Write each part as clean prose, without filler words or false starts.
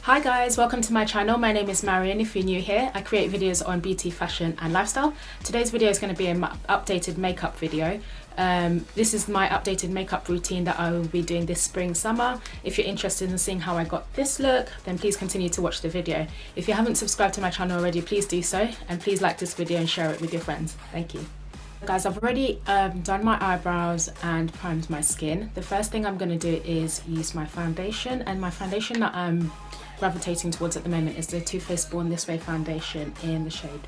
Hi guys, welcome to my channel. My name is Marion. If you're new here, I create videos on beauty, fashion and lifestyle. Today's video is going to be an updated makeup video. This is my updated makeup routine that I will be doing this spring summer. If you're interested in seeing how I got this look, then please continue to watch the video. If you haven't subscribed to my channel already, please do so, and please like this video and share it with your friends. Thank you. Guys, I've already done my eyebrows and primed my skin. The first thing I'm going to do is use my foundation, and my foundation that I'm gravitating towards at the moment is the Too Faced Born This Way foundation in the shade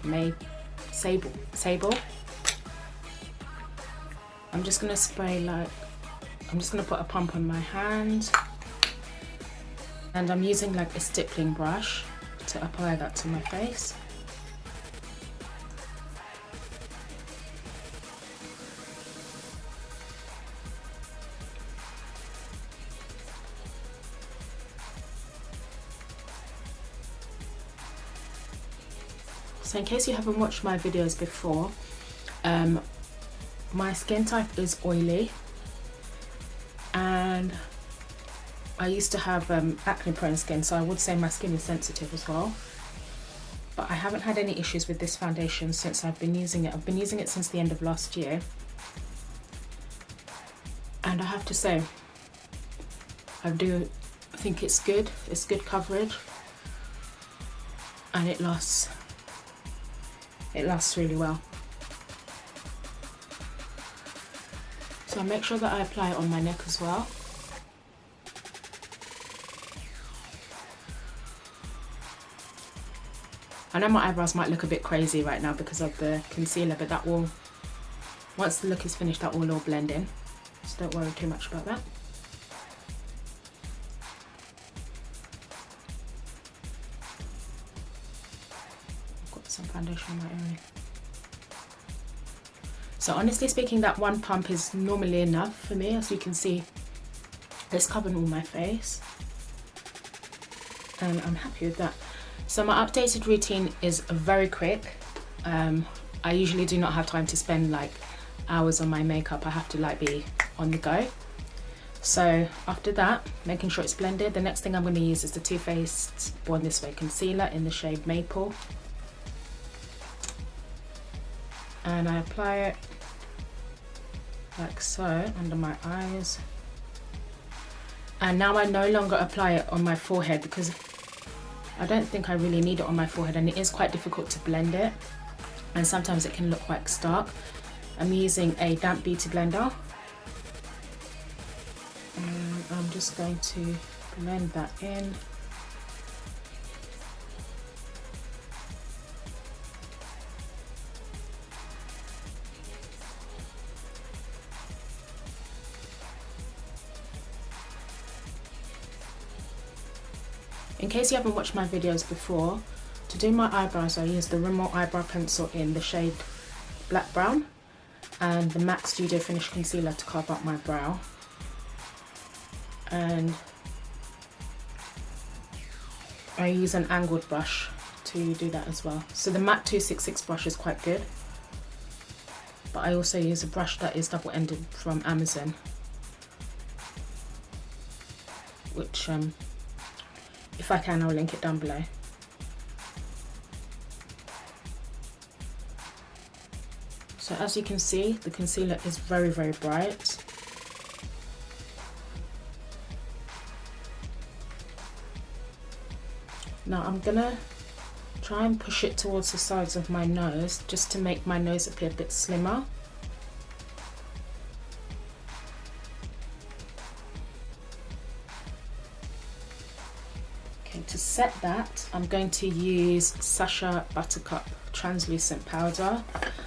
Sable. I'm just going to spray I'm just going to put a pump on my hand, and I'm using like a stippling brush to apply that to my face. So in case you haven't watched my videos before, my skin type is oily, and I used to have acne prone skin, so I would say my skin is sensitive as well. But I haven't had any issues with this foundation since I've been using it. I've been using it since the end of last year, and I have to say, I think it's good. It's good coverage, and it lasts really well. So I make sure that I apply it on my neck as well. I know my eyebrows might look a bit crazy right now because of the concealer, but that will, once the look is finished, that will all blend in. So don't worry too much about that. Some foundation on my area. So honestly speaking, that one pump is normally enough for me. As you can see, it's covering all my face, and I'm happy with that. So my updated routine is very quick. I usually do not have time to spend like hours on my makeup. I have to like be on the go. So after that, making sure it's blended, the next thing I'm going to use is the Too Faced Born This Way concealer in the shade Maple. And I apply it like so under my eyes. And now I no longer apply it on my forehead because I don't think I really need it on my forehead, and it is quite difficult to blend it, and sometimes it can look quite stark. I'm using a damp beauty blender, and I'm just going to blend that in. In case you haven't watched my videos before, to do my eyebrows I use the Rimmel eyebrow pencil in the shade Black Brown and the MAC Studio Finish concealer to carve up my brow. And I use an angled brush to do that as well. So the MAC 266 brush is quite good, but I also use a brush that is double-ended from Amazon, which if I can, I'll link it down below. So as you can see, the concealer is very, very bright. Now I'm gonna try and push it towards the sides of my nose just to make my nose appear a bit slimmer. To set that, I'm going to use Sacha Buttercup translucent powder.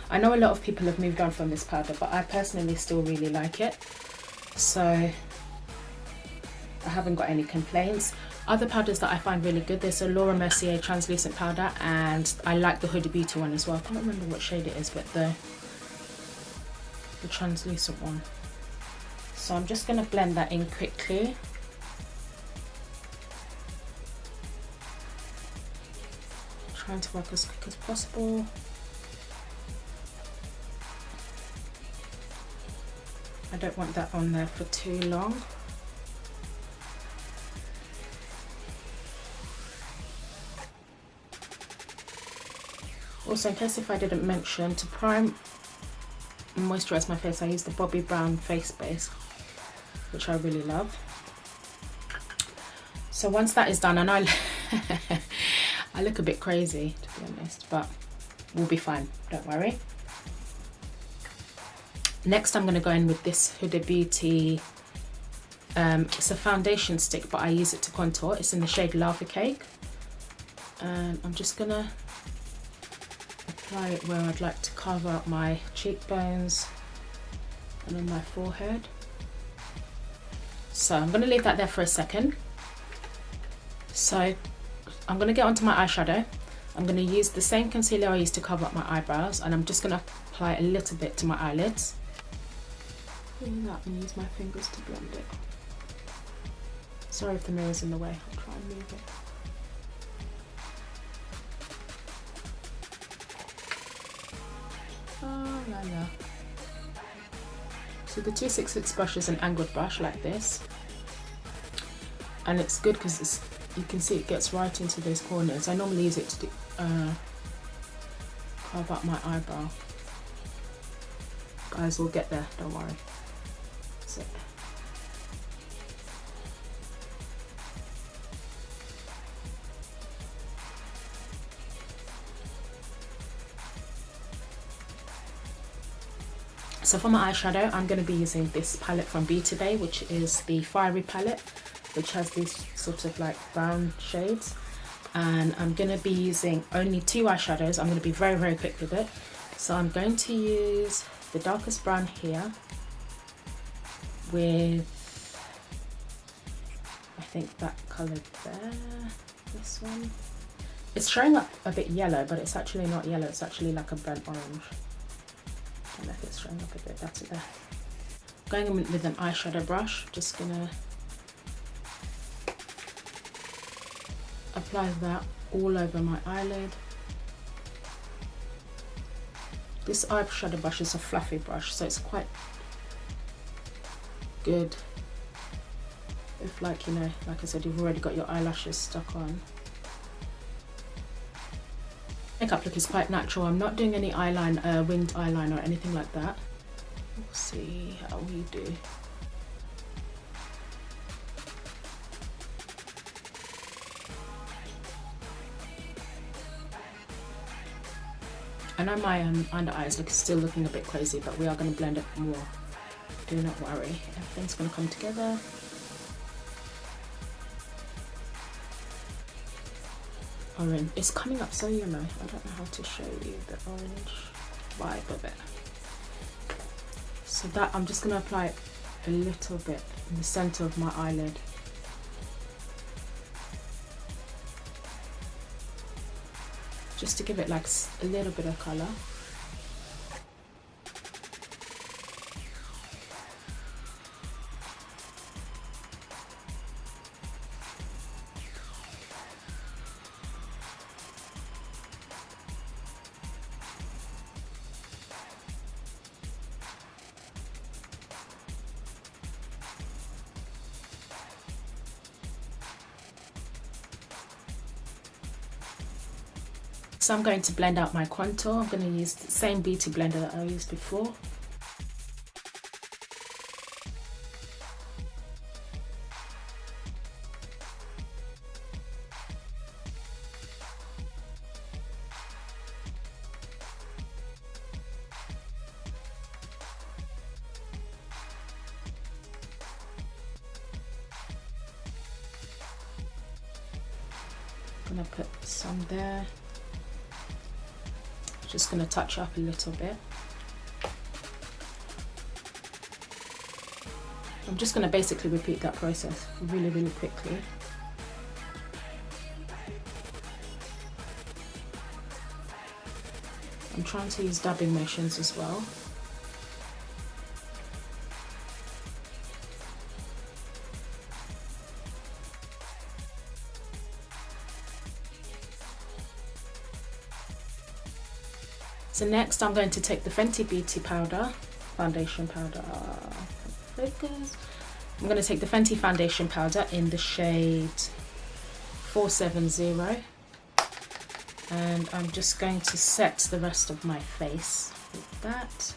I know a lot of people have moved on from this powder, but I personally still really like it, so I haven't got any complaints. Other powders that I find really good, there's a Laura Mercier translucent powder, and I like the Huda Beauty one as well. I can't remember what shade it is, but the translucent one. So I'm just going to blend that in quickly. Trying to work as quick as possible. I don't want that on there for too long. Also, in case if I didn't mention, to prime and moisturise my face, I use the Bobbi Brown Face base, which I really love. So once that is done, and I look a bit crazy to be honest, but we'll be fine, don't worry. Next I'm going to go in with this Huda Beauty, it's a foundation stick, but I use it to contour. It's in the shade Lava Cake, and I'm just going to apply it where I'd like to carve out my cheekbones and on my forehead. So I'm going to leave that there for a second. So I'm going to get onto my eyeshadow. I'm going to use the same concealer I used to cover up my eyebrows, and I'm just going to apply a little bit to my eyelids. Bring that and use my fingers to blend it. Sorry if the mirror's in the way, I'll try and move it. Oh la la. So the 266 brush is an angled brush like this, and it's good because you can see it gets right into those corners. I normally use it to carve out my eyebrow. Guys, we'll get there, don't worry. That's it. So for my eyeshadow, I'm going to be using this palette from Beauty Bay, which is the Fiery palette, which has these sort of like brown shades. And I'm going to be using only 2 eyeshadows. I'm going to be very, very quick with it. So I'm going to use the darkest brown here with, I think that colour there, this one. It's showing up a bit yellow, but it's actually not yellow, it's actually like a burnt orange. I don't know if it's showing up a bit better there. Going in with an eyeshadow brush, just gonna apply that all over my eyelid. This eyeshadow brush is a fluffy brush, so it's quite good if, like, you know, like I said, you've already got your eyelashes stuck on. Makeup look is quite natural. I'm not doing any eyeliner, winged eyeliner or anything like that. We'll see how we do. I know my under eyes look still looking a bit crazy, but we are going to blend it more. Do not worry, everything's going to come together. Orange, it's coming up so yellow. I don't know how to show you the orange vibe of it. So that, I'm just going to apply it a little bit in the center of my eyelid. Just to give it like a little bit of color. So I'm going to blend out my contour. I'm going to use the same beauty blender that I used before. I'm going to put some there. Just going to touch up a little bit. I'm just going to basically repeat that process really, really quickly. I'm trying to use dabbing motions as well. So next I'm going to take the Fenty Beauty powder, foundation powder, focus. I'm going to take the Fenty foundation powder in the shade 470. And I'm just going to set the rest of my face with that.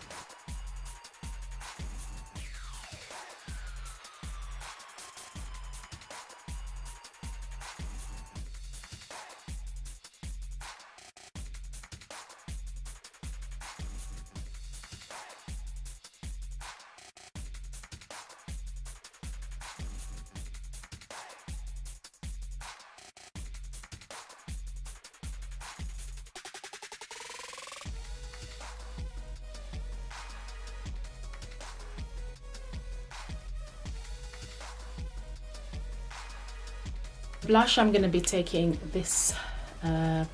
Blush, I'm going to be taking this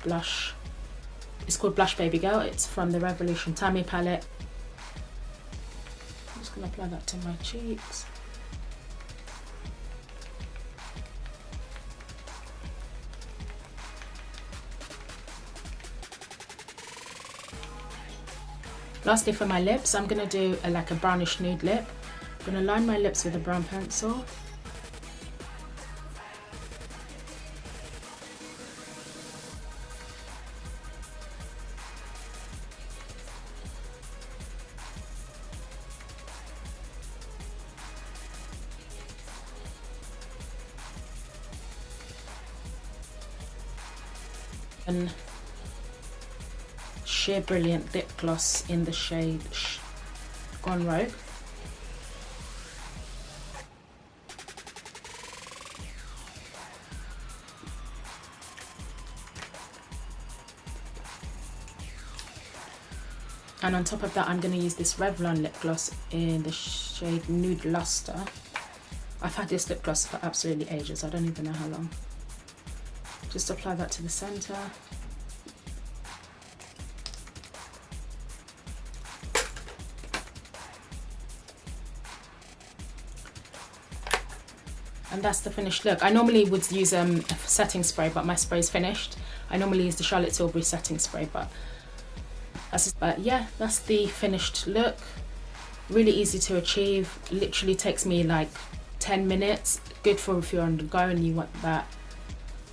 blush. It's called Blush Baby Girl. It's from the Revolution Tammi palette. I'm just going to apply that to my cheeks. Lastly, for my lips, I'm going to do like a brownish nude lip. I'm going to line my lips with a brown pencil. And Sheer Brilliant lip gloss in the shade Gone Rogue. And on top of that, I'm going to use this Revlon lip gloss in the shade Nude Luster. I've had this lip gloss for absolutely ages. I don't even know how long. Just apply that to the center. And that's the finished look. I normally would use a setting spray, but my spray's finished. I normally use the Charlotte Tilbury setting spray, but yeah, that's the finished look. Really easy to achieve. Literally takes me like 10 minutes. Good for if you're on the go and you want that,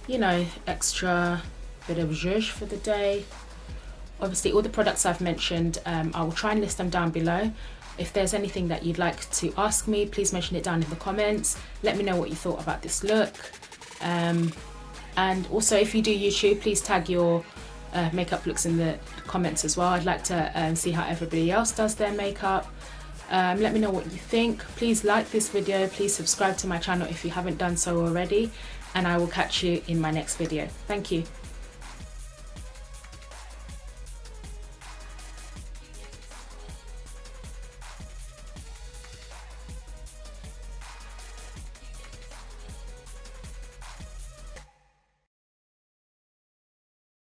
you know, extra bit of zhuzh for the day. Obviously, all the products I've mentioned, I will try and list them down below. If there's anything that you'd like to ask me, please mention it down in the comments. Let me know what you thought about this look. And also, if you do YouTube, please tag your makeup looks in the comments as well. I'd like to see how everybody else does their makeup. Let me know what you think. Please like this video. Please subscribe to my channel if you haven't done so already. And I will catch you in my next video. Thank you.